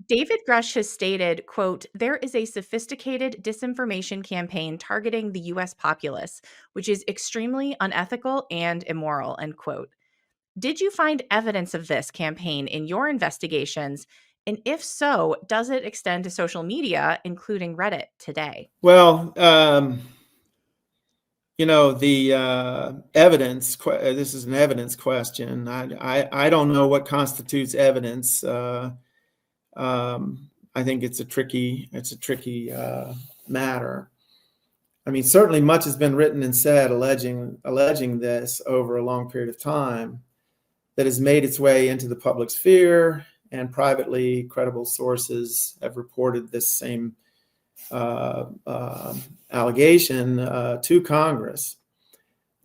David Grusch has stated, quote, "There is a sophisticated disinformation campaign targeting the U.S. populace, which is extremely unethical and immoral," end quote. Did you find evidence of this campaign in your investigations? And if so, does it extend to social media, including Reddit, today? Well, the evidence, this is an evidence question. I don't know what constitutes evidence. I think it's a tricky matter. I mean, certainly much has been written and said alleging this over a long period of time that has made its way into the public sphere, and privately credible sources have reported this same allegation to Congress.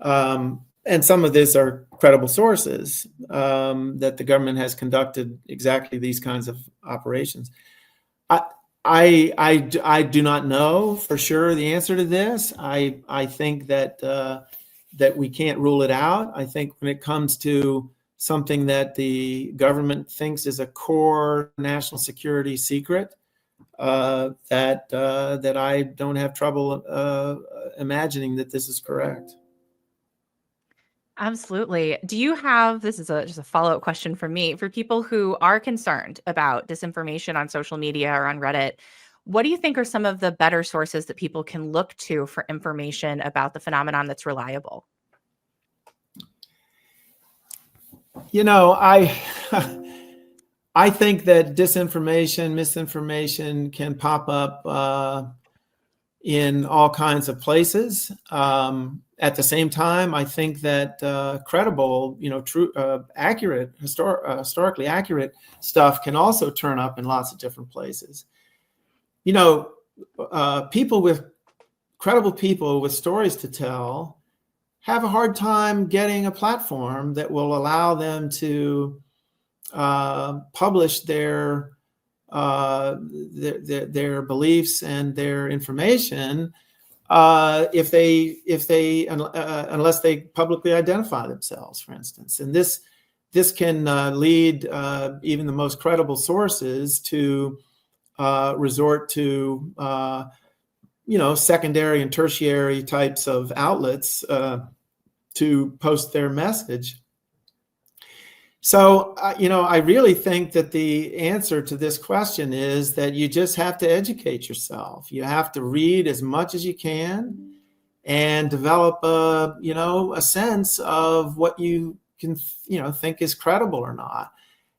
And some of these are credible sources that the government has conducted exactly these kinds of operations. I do not know for sure the answer to this. I think that we can't rule it out. I think when it comes to something that the government thinks is a core national security secret, that I don't have trouble imagining that this is correct. Absolutely. Do you have, this is just a follow-up question for me, for people who are concerned about disinformation on social media or on Reddit, what do you think are some of the better sources that people can look to for information about the phenomenon that's reliable? I think that disinformation, misinformation can pop up in all kinds of places. At the same time, I think that credible, true, accurate, historically accurate stuff can also turn up in lots of different places. Credible people with stories to tell have a hard time getting a platform that will allow them to publish their beliefs and their information unless they publicly identify themselves, for instance. And this can lead even the most credible sources to resort to secondary and tertiary types of outlets to post their message. So, I really think that the answer to this question is that you just have to educate yourself. You have to read as much as you can and develop a sense of what you can, think is credible or not,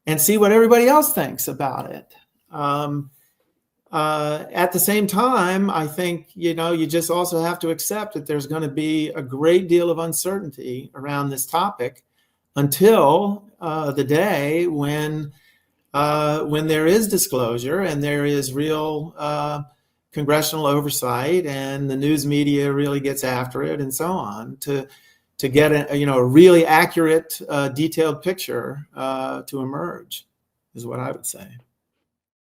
and see what everybody else thinks about it. At the same time, I think, you just also have to accept that there's going to be a great deal of uncertainty around this topic until the day when there is disclosure and there is real congressional oversight and the news media really gets after it and so on to get a really accurate, detailed picture to emerge, is what I would say.